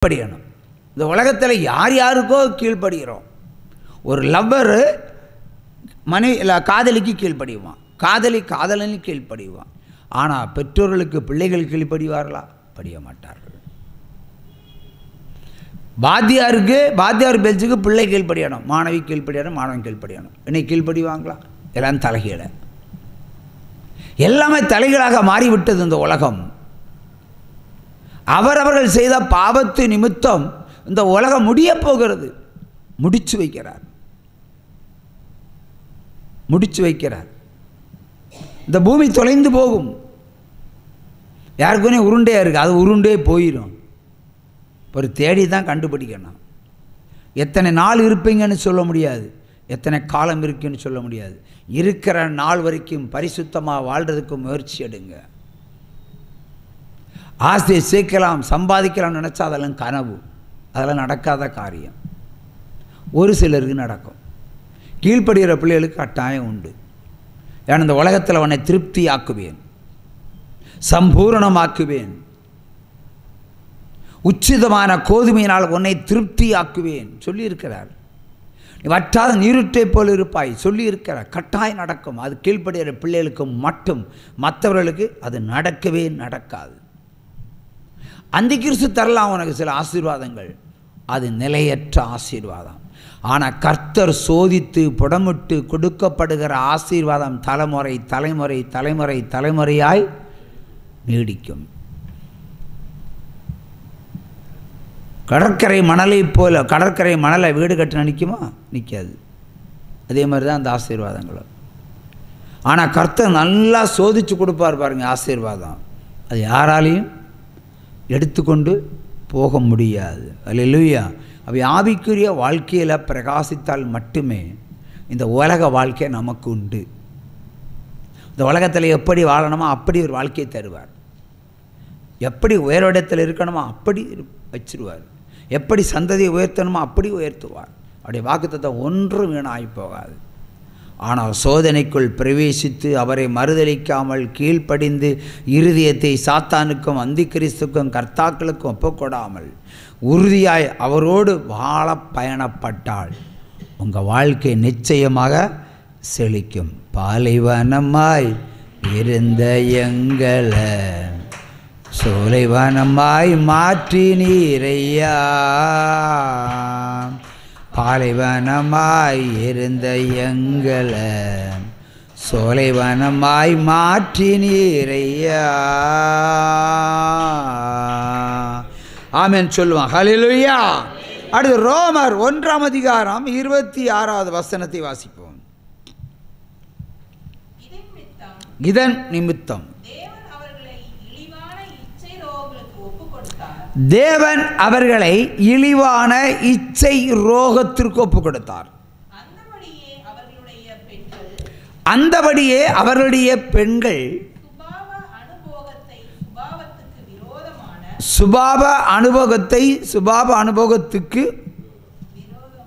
கீழ்ப்படியணும். இந்த உலகத்தில் யார் யாருக்கோ கீழ்ப்படுகிறோம். ஒரு லவ்வர் காதலிக்கு கீழ்ப்படிவான், காதலி காதலனுக்கு கீழ்ப்படிவான். ஆனால் பெற்றோர்களுக்கு பிள்ளைகள் கீழ்ப்படிவார்களா? படிய மாட்டார்கள். வாத்தியார் பேச்சுக்கு பிள்ளை கீழ்ப்படியணும், மாணவி கீழ்ப்படியணும், மாணவன் கீழ்ப்படியணும். இன்னைக்கு கீழ்ப்படிவாங்களா? எல்லாம் தலைகீழ, எல்லாமே தலைகீழாக மாறிவிட்டது இந்த உலகம். அவரவர்கள் செய்த பாவத்து நிமித்தம் இந்த உலகம் முடிய போகிறது. முடிச்சு வைக்கிறார். இந்த பூமி தொலைந்து போகும். யாருக்குனே உருண்டையாக இருக்குது, அது உருண்டே போயிடும். ஒரு தேடி தான் கண்டுபிடிக்கணும். எத்தனை நாள் இருப்பீங்கன்னு சொல்ல முடியாது, எத்தனை காலம் இருக்குன்னு சொல்ல முடியாது. இருக்கிற நாள் வரைக்கும் பரிசுத்தமாக வாழ்கிறதுக்கு முயற்சி எடுங்க. ஆசையை சேர்க்கலாம், சம்பாதிக்கலாம் நினச்சா அதெல்லாம் கனவு, அதெல்லாம் நடக்காத காரியம். ஒரு சிலருக்கு நடக்கும். கீழ்ப்படுகிற பிள்ளைகளுக்கு கட்டாயம் உண்டு. ஏன்னா இந்த உலகத்தில் அவனை திருப்தி ஆக்குவேன், சம்பூரணமாக்குவேன், உச்சிதமான கோதுமையினால் உன்னை திருப்தி ஆக்குவேன் சொல்லியிருக்கிறார். நீ வற்றாத நீருற்றை போல் இருப்பாய் சொல்லியிருக்கிறார். கட்டாயம் நடக்கும். அது கீழ்ப்படுகிற பிள்ளைகளுக்கு மட்டும், மற்றவர்களுக்கு அது நடக்கவே நடக்காது. அந்த கிறிஸ்து தரலாம் உனக்கு சில ஆசீர்வாதங்கள், அது நிலையற்ற ஆசீர்வாதம். ஆனால் கர்த்தர் சோதித்து புடமிட்டு கொடுக்கப்படுகிற ஆசீர்வாதம் தலைமுறை தலைமுறை தலைமுறை தலைமுறையாய் நீடிக்கும். கடற்கரை மணலை போல, கடற்கரை மணலை வீடு கட்டின நிற்குமா? நிற்காது. அதே மாதிரி தான் அந்த ஆசீர்வாதங்களும். ஆனால் கர்த்தர் நல்லா சோதித்து கொடுப்பார் பாருங்க ஆசீர்வாதம். அது யாராலையும் எடுத்துக்கொண்டு போக முடியாது. அல்லேலூயா. அவை ஆவிக்குரிய வாழ்க்கையில் பிரகாசித்தால் மட்டுமே இந்த உலக வாழ்க்கை நமக்கு உண்டு. இந்த உலகத்தில் எப்படி வாழணுமோ அப்படி ஒரு வாழ்க்கையை தருவார். எப்படி உயர்விடத்தில் இருக்கணுமோ அப்படி வச்சிருவார். எப்படி சந்ததியை உயர்த்தணுமோ அப்படி உயர்த்துவார். அவருடைய வாக்குத்தத்தம் ஒன்றும் வீணாகி போகாது. ஆனால் சோதனைக்குள் பிரவேசித்து அவரை மறுதலிக்காமல் கீழ்ப்படிந்து இருதயத்தை சாத்தானுக்கும் அந்தி கிறிஸ்துக்கும் கர்த்தாக்களுக்கும் ஒப்புக்கொடாமல் உறுதியாய் அவரோடு வாழ பயணப்பட்டால் உங்கள் வாழ்க்கை நிச்சயமாக செழிக்கும். பாலைவனமாய் இருந்த எங்களை சோலைவனமாய் மாற்றி நீரையா, பாலைவனமாய் இருந்த எங்களை சோலைவனமாய் மாற்றி நீரையா. ஆமென் சொல்லுவான். ஹல்லேலூயா. அடுத்து ரோமர் 1:26 வாசிப்போம். இதன் நிமித்தம் தேவன் அவர்களை இழிவான இச்சை ரோகத்திற்கு ஒப்பு கொடுத்தார். அந்தபடியே அவர்களுடைய பெண்கள் சுபாவ அனுபவத்துக்கு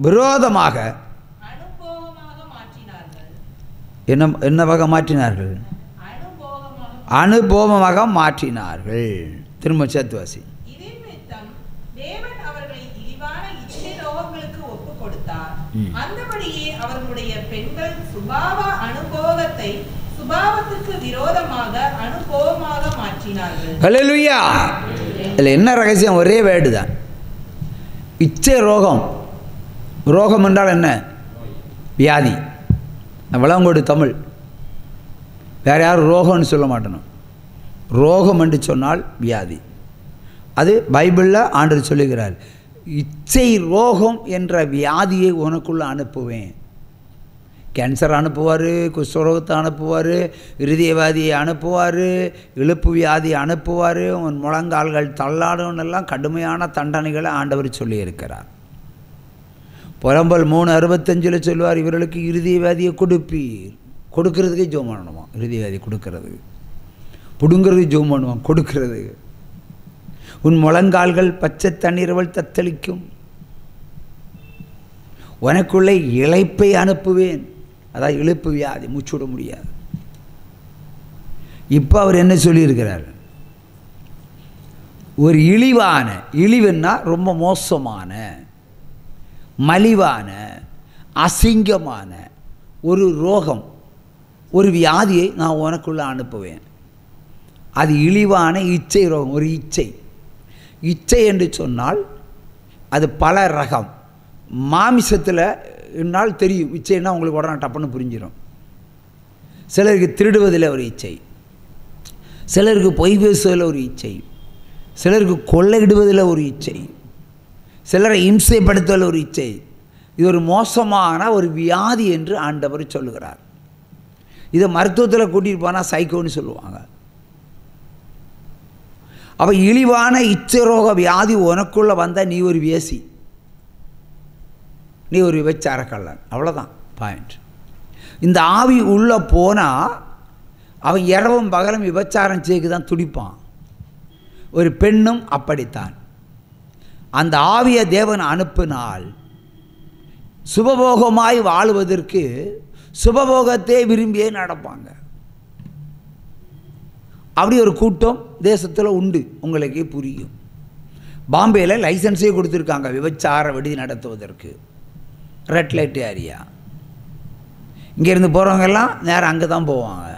விரோதமாக என்னவாக மாற்றினார்கள்? அனுபவமாக மாற்றினார்கள். திரும்ப சேர்த்து வாசி. அந்தபடியே அவர்களுடைய பெண்கள் சுபாவ அனுபவத்தை சுபாவத்துக்கு விரோதமாக அனுபவமாக மாற்றினார்கள். ஹல்லேலூயா. இதில் என்ன ரகசியம்? ஒரே வேர்டு தான். இச்சை ரோகம். ரோகம் என்றால் என்ன? வியாதி. விளங்கோடு தமிழ். வேறு யாரும் ரோகம்னு சொல்ல மாட்டணும். ரோகம் என்று சொன்னால் வியாதி. அது பைபிளில் ஆண்டவர் சொல்லுகிறார், இச்சை ரோகம் என்ற வியாதியை உனக்குள்ளே அனுப்புவேன். கேன்சர் அனுப்புவார், குஷ்டரோகத்தை அனுப்புவார், இருதயவாதியை அனுப்புவார், இழுப்பு வியாதியை அனுப்புவார், உன் முழங்கால்கள் தள்ளாடுன்னெல்லாம் கடுமையான தண்டனைகளை ஆண்டவர் சொல்லியிருக்கிறார். புலம்பல் 3:65 சொல்லுவார், இவர்களுக்கு இருதயவாதியை கொடுப்பீர். கொடுக்கறதுக்கே ஜோம் பண்ணணுமா? இருதயவாதி கொடுக்கறதுக்கு, பிடுங்கிறதுக்கு ஜோம் பண்ணுவான், கொடுக்கறது. உன் முழங்கால்கள் பச்சை தண்ணீரவள் தத்தளிக்கும். உனக்குள்ளே இளைப்பை அனுப்புவேன். அதான் இழுப்பு வியாதி, மூச்சுவிட முடியாது. இப்போ அவர் என்ன சொல்லியிருக்கிறார்? ஒரு இழிவான, இழிவுன்னா ரொம்ப மோசமான, மலிவான, அசிங்கமான ஒரு ரோகம், ஒரு வியாதியை நான் உனக்குள்ளே அனுப்புவேன். அது இழிவான இச்சை ரோகம். ஒரு இச்சை, இச்சை என்று சொன்னால் அது பல ரகம். மாமிசத்தில் என்னால் தெரியும் இச்சைன்னா உங்களுக்கு உடனே டப்புன்னு புரிஞ்சிடும். சிலருக்கு திருடுவதில் ஒரு இச்சை, சிலருக்கு பொய் பேசுவதில் ஒரு இச்சை, சிலருக்கு கொள்ளையிடுவதில் ஒரு இச்சை, சிலரை இம்சைப்படுத்துவதில் ஒரு இச்சை. இது ஒரு மோசமான ஒரு வியாதி என்று ஆண்டவர் சொல்லுகிறார். இதை மருத்துவத்தில் கூட்டிகிட்டு போனால் சைக்கோன்னு சொல்லுவாங்க. அப்போ இழிவான இச்சரோக வியாதி உனக்குள்ளே வந்தால் நீ ஒரு வேசி, நீ ஒரு விபச்சாரக்கள்ளன், அவ்வளோதான் பாயிண்ட். இந்த ஆவி உள்ளே போனால் அவன் இரவும் பகலும் விபச்சாரம் செய்து தான் துடிப்பான். ஒரு பெண்ணும் அப்படித்தான். அந்த ஆவியை தேவன் அனுப்பினால் சுபபோகமாய் வாழுவதற்கு சுபபோகத்தை விரும்பியே நடப்பாங்க. அப்படி ஒரு கூட்டம் தேசத்தில் உண்டு, உங்களுக்கே புரியும். பாம்பேயில் லைசன்ஸே கொடுத்துருக்காங்க விபச்சார விடுதி நடத்துவதற்கு, ரெட் லைட் ஏரியா. இங்கேருந்து போகிறவங்கெல்லாம் நேரம் அங்கே தான் போவாங்க.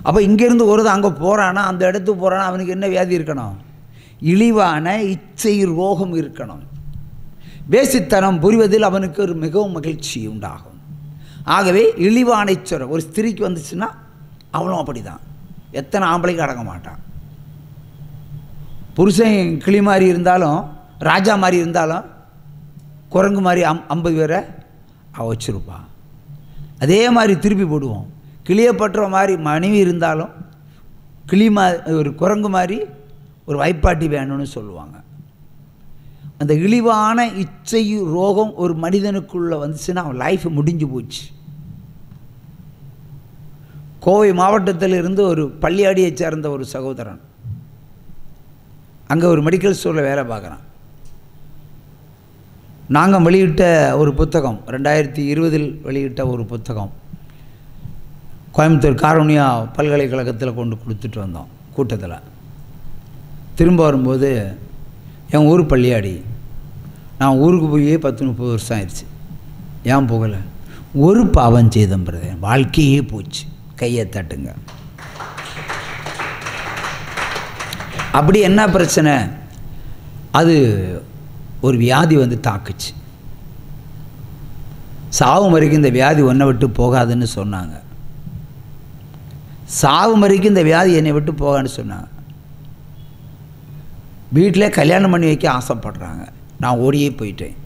அப்போ இங்கேருந்து ஒருத்தன் அங்கே போகிறான்னா, அந்த இடத்துக்கு போகிறான்னா அவனுக்கு என்ன வியாதி இருக்கணும்? இழிவான இச்சை ரோகம் இருக்கணும். வேசித்தனம் புரிவதில் அவனுக்கு ஒரு மிகவும் மகிழ்ச்சி உண்டாகும். ஆகவே இழிவான இச்சை ஒரு ஸ்திரீக்கு வந்துச்சுன்னா அவனும் அப்படி தான். எத்தனை ஆம்பளைக்கு அடங்க மாட்டான். புருஷன் கிளி மாதிரி இருந்தாலும், ராஜா மாதிரி இருந்தாலும், குரங்கு மாதிரி 50 பேரை வச்சுருப்பான். அதே மாதிரி திருப்பி போடுவோம். கிளியப்பற்ற மாதிரி மனைவி இருந்தாலும் கிளி ஒரு குரங்கு மாதிரி ஒரு வைப்பாட்டி வேணும்னு சொல்லுவாங்க. அந்த இழிவான இச்சை ரோகம் ஒரு மனிதனுக்குள்ளே வந்துச்சுன்னா அவன் லைஃப் முடிஞ்சு போச்சு. கோவை மாவட்டத்தில் இருந்து ஒரு பள்ளியாடியை சேர்ந்த ஒரு சகோதரன் அங்கே ஒரு மெடிக்கல் ஸ்டோரில் வேலை பார்க்குறான். நாங்கள் வெளியிட்ட ஒரு புத்தகம், 2020 வெளியிட்ட ஒரு புத்தகம் கோயம்புத்தூர் காரூணியா பல்கலைக்கழகத்தில் கொண்டு கொடுத்துட்டு வந்தோம் கூட்டத்தில். திரும்ப வரும்போது என் ஊர் பள்ளியாடி, நான் ஊருக்கு போய் 10-30 வருஷம் ஆயிடுச்சு. ஏன் போகலை? ஒரு பாவம் செய்தேன் பிரதர், வாழ்க்கையே போச்சு. கையை தட்டுங்க. அப்படி என்ன பிரச்சனை? அது ஒரு வியாதி வந்து தாக்குச்சு. சாவு வரைக்கும் இந்த வியாதி ஒன்றை விட்டு போகாதுன்னு சொன்னாங்க. சாவு வரைக்கும் இந்த வியாதி என்னை விட்டு போகான்னு சொன்னாங்க. வீட்டில் கல்யாணம் பண்ணி வைக்க ஆசைப்படுறாங்க. நான் ஓடியே போயிட்டேன்.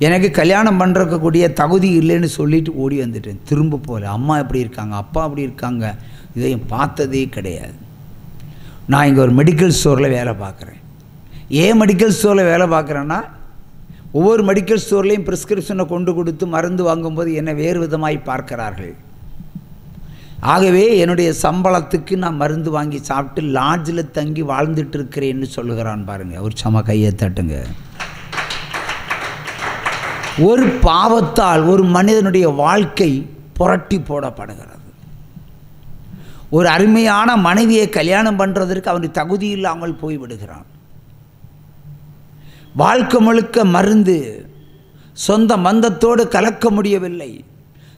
எனக்கு கல்யாணம் பண்ணுறக்கூடிய தகுதி இல்லைன்னு சொல்லிட்டு ஓடி வந்துட்டேன். திரும்ப போகல. அம்மா எப்படி இருக்காங்க, அப்பா அப்படி இருக்காங்க, இதையும் பார்த்ததே கிடையாது. நான் இங்கே ஒரு மெடிக்கல் ஸ்டோரில் வேலை பார்க்குறேன். ஏன் மெடிக்கல் ஸ்டோரில் வேலை பார்க்குறேன்னா, ஒவ்வொரு மெடிக்கல் ஸ்டோர்லேயும் ப்ரிஸ்கிரிப்ஷனை கொண்டு கொடுத்து மருந்து வாங்கும்போது என்னை வேறு விதமாய் பார்க்கிறார்கள். ஆகவே என்னுடைய சம்பளத்துக்கு நான் மருந்து வாங்கி சாப்பிட்டு லாட்ஜில் தங்கி வாழ்ந்துட்டு இருக்கிறேன்னு சொல்லுகிறான் பாருங்க. ஒரு சம கையை தட்டுங்க. ஒரு பாவத்தால் ஒரு மனிதனுடைய வாழ்க்கை புரட்டி போடப்படுகிறது. ஒரு அருமையான மனைவியை கல்யாணம் பண்ணுறதற்கு அவனுக்கு தகுதி இல்லாமல் போய்விடுகிறான். வாழ்க்கை முழுக்க மருந்து, சொந்த பந்தத்தோடு கலக்க முடியவில்லை,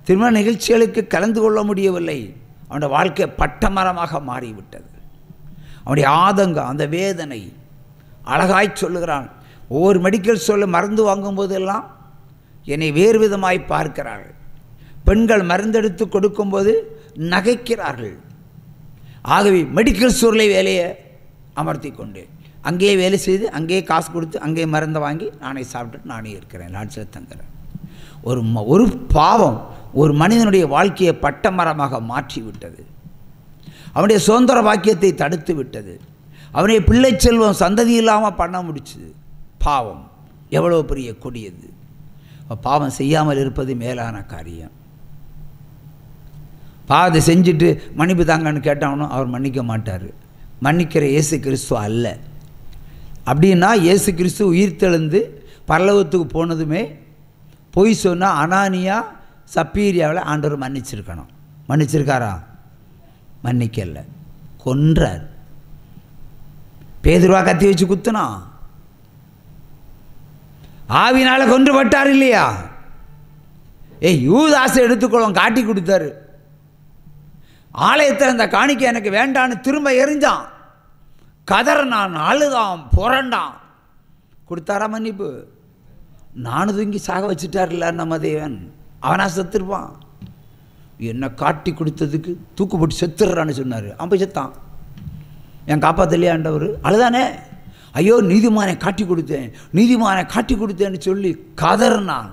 திருமண நிகழ்ச்சிகளுக்கு கலந்து கொள்ள முடியவில்லை. அவனுடைய வாழ்க்கை பட்டமரமாக மாறிவிட்டது. அவனுடைய ஆதங்கம், அந்த வேதனை அழகாய் சொல்லுகிறான். ஒவ்வொரு மெடிக்கல் ஸ்டோரில் மருந்து வாங்கும்போதெல்லாம் என்னை வேறு விதமாய் பார்க்கிறார்கள். பெண்கள் மருந்தெடுத்து கொடுக்கும்போது நகைக்கிறார்கள். ஆகவே மெடிக்கல் ஸ்டோரில் வேலையை அமர்த்தி கொண்டு அங்கேயே வேலை செய்து அங்கேயே காசு கொடுத்து அங்கேயே மருந்தை வாங்கி நானே சாப்பிட்டுட்டு நானே இருக்கிறேன், லாட்ஜில் தங்குறேன். ஒரு பாவம் ஒரு மனிதனுடைய வாழ்க்கையை பட்டமரமாக மாற்றி விட்டது. அவனுடைய சுதந்திர பாக்கியத்தை தடுத்து விட்டது. அவனுடைய பிள்ளை செல்வம் சந்ததி இல்லாமல் பண்ண முடிச்சுது. பாவம் எவ்வளோ பெரிய கொடியது. பாவம் செய்யாமல் இருப்பது மேலான காரியம். பாவத்தை செஞ்சுட்டு மன்னிப்பு தாங்கன்னு கேட்டாலும் அவர் மன்னிக்க மாட்டார். மன்னிக்கிற இயேசு கிறிஸ்து அல்ல. அப்படின்னா இயேசு கிறிஸ்து உயிர்த்தெழுந்து பரலோகத்துக்கு போனதுமே பொய் சொன்னால் அனானியா சப்பீரியாவில் ஆண்டவர் மன்னிச்சிருக்கணும். மன்னிச்சிருக்காரா? மன்னிக்கல, கொன்றார். பேதுருவா கத்தி வச்சு குத்துனான்? ஆவினால் கொன்றுபட்டார் இல்லையா? யூதாசை எடுத்துக்கொள்ளும் காட்டி கொடுத்தாரு. ஆலயத்தில் அந்த காணிக்கை எனக்கு வேண்டான்னு திரும்ப எரிஞ்சான், கதறினான், அழுதான், புரண்டான். கொடுத்தாரா மன்னிப்பு? நானும் தூங்கி சாக வச்சுட்டார்ல நம்ம தேவன். அவனா செத்துருப்பான்? என்னை காட்டி கொடுத்ததுக்கு தூக்கு போட்டு செத்துடுறான்னு சொன்னார். அவன் போய் செத்தான். என் காப்பாத்தலையா ஆண்டவர்? அழுதானே, ஐயோ நீதிமானை காட்டி கொடுத்தேன், நீதிமானை காட்டி கொடுத்தேன்னு சொல்லி கதறினான்,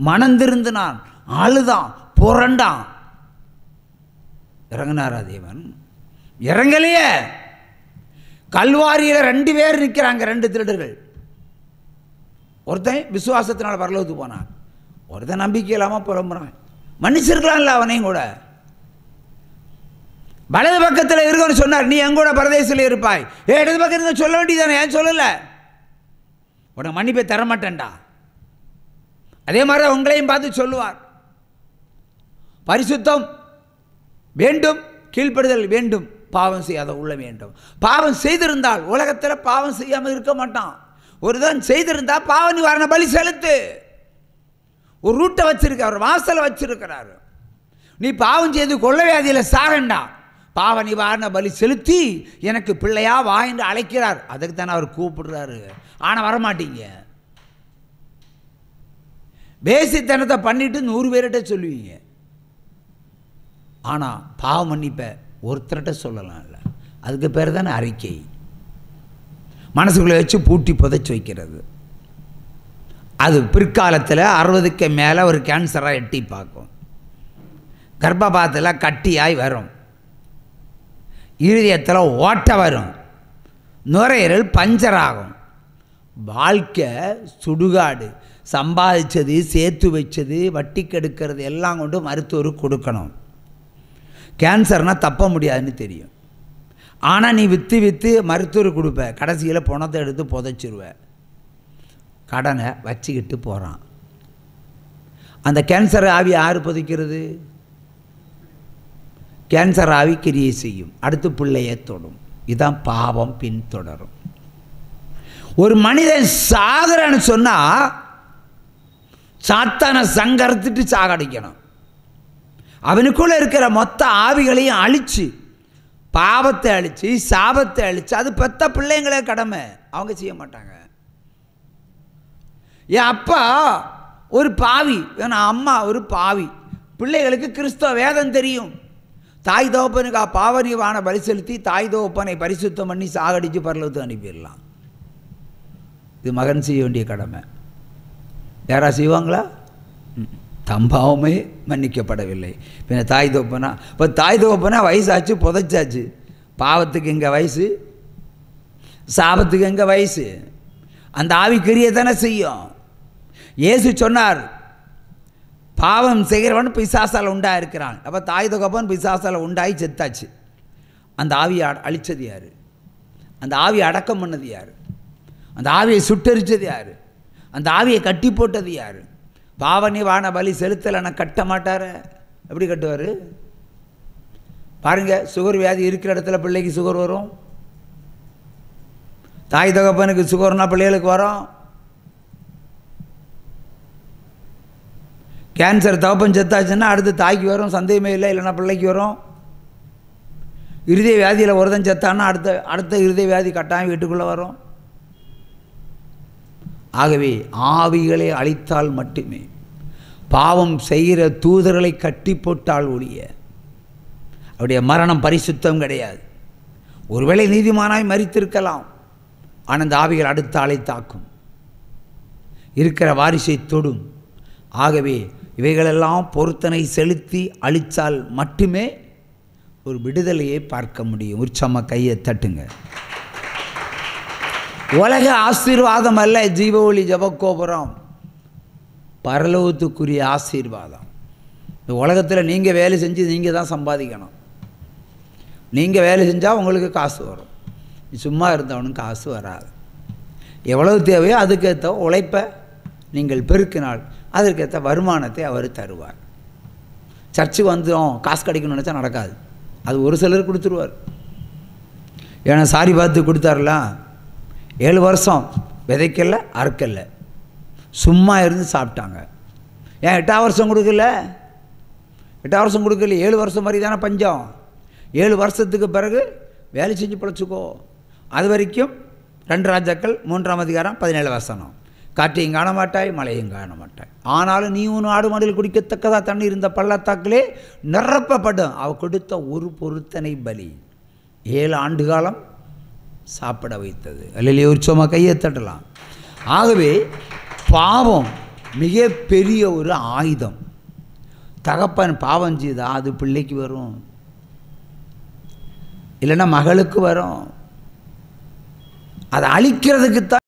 மனந்திருந்தினான், அழுதான், புரண்டான். இறங்கினாரா தேவன்? இறங்கலையே. கல்வாரியில் 2 பேர் நிற்கிறாங்க, 2 திருடர்கள். ஒருத்தன் விசுவாசத்தினால் பரலோகத்துக்கு போனான், ஒருத்தன் நம்பிக்கை இல்லாமல் புலம்புறான். மன்னிச்சிருக்கலாம்ல அவனையும் கூட. வலது பக்கத்தில் இருக்கன்னு சொன்னார், நீ எங்கூட பரதேசில் இருப்பாய். இடது பக்கத்தில் சொல்ல வேண்டியதானே, ஏன் சொல்லலை? உனக்கு மன்னிப்பை தரமாட்டேன்டா. அதே மாதிரி உங்களையும் பார்த்து சொல்லுவார். பரிசுத்தம் வேண்டும், கீழ்ப்படுதல் வேண்டும், பாவம் செய்யாத உள்ள வேண்டும். பாவம் செய்திருந்தால் உலகத்தில் பாவம் செய்யாமல் இருக்க மாட்டான். ஒருதான் செய்திருந்தா பாவ நிவாரண பலி செலுத்து. ஒரு ரூட்டை வச்சிருக்க, ஒரு வாசலை வச்சிருக்கிறாரு. நீ பாவம் செய்து கொள்ள வியாதியில் சாகண்டா, பாவ நிவாரண பலி செலுத்தி எனக்கு பிள்ளையா வா என்று அழைக்கிறார். அதுக்கு தானே அவர் கூப்பிடுறாரு. ஆனால் வரமாட்டீங்க. பேசித்தனத்தை பண்ணிட்டு 100 பேர்கிட்ட சொல்லுவீங்க. ஆனால் பாவ மன்னிப்பை ஒருத்தர்கிட்ட சொல்லலாம்ல. அதுக்கு பேர் தானே அறிக்கை. மனசுக்குள்ளே வச்சு பூட்டி புதைச்சி வைக்கிறது. அது பிற்காலத்தில் 60க்கு மேலே ஒரு கேன்சராக எட்டி பார்க்கும். கர்ப்பபாத்தில் கட்டியாய் வரும், இருதயத்தில் ஓட்ட வரும், நுரையீரல் பஞ்சர் ஆகும். வாழ்க்கை சுடுகாடு. சம்பாதிச்சது, சேர்த்து வச்சது, வட்டி கெடுக்கிறது எல்லாம் கொண்டு மருத்துவருக்கு கொடுக்கணும். கேன்சர்னால் தப்ப முடியாதுன்னு தெரியும். ஆனால் நீ விற்று விற்று மருத்துவருக்கு கொடுப்ப, கடைசியில் பணத்தை எடுத்து புதைச்சிருவ. கடனை வச்சுக்கிட்டு போகிறான். அந்த கேன்சர் ஆவி யார் புதைக்கிறது? கேன்சர் ஆவி கிரியை செய்யும், அடுத்து பிள்ளையை தொடும். இதுதான் பாவம் பின்தொடரும். ஒரு மனிதன் சாகுறான்னு சொன்னால் சாத்தானை சங்கரித்துட்டு சாகடிக்கணும். அவனுக்குள்ளே இருக்கிற மொத்த ஆவிகளையும் அழித்து, பாவத்தை அழித்து, சாபத்தை அழித்து, அது பெத்த பிள்ளைங்களே கடமை, அவங்க செய்ய மாட்டாங்க. என் அப்பா ஒரு பாவி, என் அம்மா ஒரு பாவி. பிள்ளைகளுக்கு கிறிஸ்தவ வேதம் தெரியும். தாய் தகப்பனுக்கு பாவ நிவாரண பலி செலுத்தி தாய் தகப்பனை பரிசுத்தம் பண்ணி சாகடித்து பரலோகத்துக்கு அனுப்பிடலாம். இது மகன் செய்ய வேண்டிய கடமை. யாரா செய்வாங்களா? தம்பாவமே மன்னிக்கப்படவில்லை. பின்ன தாய் தகப்பனா? இப்போ தாய் தகப்பனா வயசாச்சு, புதைச்சாச்சு. பாவத்துக்கு எங்கே வயசு, சாபத்துக்கு எங்கே வயசு? அந்த ஆவிக்கிரியை தானே செய்யும். இயேசு சொன்னார், பாவம் செய்கிறவன் பிசாசால் உண்டாக இருக்கிறான். அப்போ தாய் தகப்பன் பிசாசால் உண்டாகி செத்தாச்சு. அந்த ஆவியை அழித்தது யார்? அந்த ஆவியை அடக்கம் பண்ணது யார்? அந்த ஆவியை சுட்டரித்தது யார்? அந்த ஆவியை கட்டி போட்டது யார்? பாவ நிவாரண பலி செலுத்தலைன்னா கட்ட மாட்டார். எப்படி கட்டுவார்? பாருங்கள், சுகர் வியாதி இருக்கிற இடத்துல பிள்ளைக்கு சுகர் வரும். தாய் தகப்பனுக்கு சுகர்னா பிள்ளைகளுக்கு வரும். கேன்சர் தகப்பன் செத்தாச்சுன்னா அடுத்து தாய்க்கு வரும், சந்தேகமே இல்லை. இல்லைன்னா பிள்ளைக்கு வரும். இருதய வியாதியில் ஒருத்தன் செத்தான்னா அடுத்த இருதய வியாதி கட்டாயம் வீட்டுக்குள்ளே வரும். ஆகவே ஆவிகளை அழித்தால் மட்டுமே, பாவம் செய்கிற தூதர்களை கட்டி போட்டால் ஒழிய அவருடைய மரணம் பரிசுத்தம் கிடையாது. ஒருவேளை நீதிமானாய் மரித்திருக்கலாம், ஆனால் அந்த ஆவிகள் அடுத்த ஆளை தாக்கும், இருக்கிற வாரிசை தொடும். ஆகவே இவைகளெல்லாம் பொருத்தனை செலுத்தி அழித்தால் மட்டுமே ஒரு விடுதலையை பார்க்க முடியும். உற்சம கையை தட்டுங்க. உலக ஆசீர்வாதம் அல்ல ஜீவ ஒளி ஜபக்கோபுரம், பரலோகத்துக்குரிய ஆசீர்வாதம். இந்த உலகத்தில் நீங்கள் வேலை செஞ்சு நீங்கள் தான் சம்பாதிக்கணும். நீங்கள் வேலை செஞ்சால் உங்களுக்கு காசு வரும். சும்மா இருந்தவனுக்கு காசு வராது. எவ்வளவு தேவையோ அதுக்கேற்ற உழைப்பை நீங்கள் பெருக்கினால் அதற்கேற்ற வருமானத்தை அவர் தருவார். சர்ச்சுக்கு வந்துடும் காசு கிடைக்கணும்னு நினச்சா நடக்காது. அது ஒரு சிலர் கொடுத்துருவார். ஏன்னா சாரி பார்த்து கொடுத்தாருலாம், 7 வருஷம் விதைக்கல, அறுக்கல, சும்மா இருந்து சாப்பிட்டாங்க. ஏன் 8ஆம் வருஷம் கொடுக்கல? 8ஆம் வருஷம் கொடுக்கல, 7 வருஷம் மாதிரி தானே பஞ்சம். 7 வருஷத்துக்கு பிறகு வேலை செஞ்சு பிழைச்சிக்கோ. அது வரைக்கும் 2 ராஜாக்கள் 3ஆம் அதிகாரம் 17 வசனம். காற்றையும் காண மாட்டாய், மழையும் காண மாட்டாய், ஆனாலும் நீ உன் ஆடு மாடுகள் குடிக்கத்தக்கதா தண்ணி இருந்த பள்ளத்தாக்கிலே நிரப்பப்படும். அவ கொடுத்த ஒரு பொருத்தனை பலி 7 ஆண்டு காலம் சாப்பிட வைத்தது. அல்லையே, உற்சவமாக கையை தட்டலாம். ஆகவே பாவம் மிக பெரிய ஒரு ஆயுதம். தகப்பன் பாவம் செய்தா அது பிள்ளைக்கு வரும், இல்லைன்னா மகளுக்கு வரும். அதை அழிக்கிறதுக்கு தான்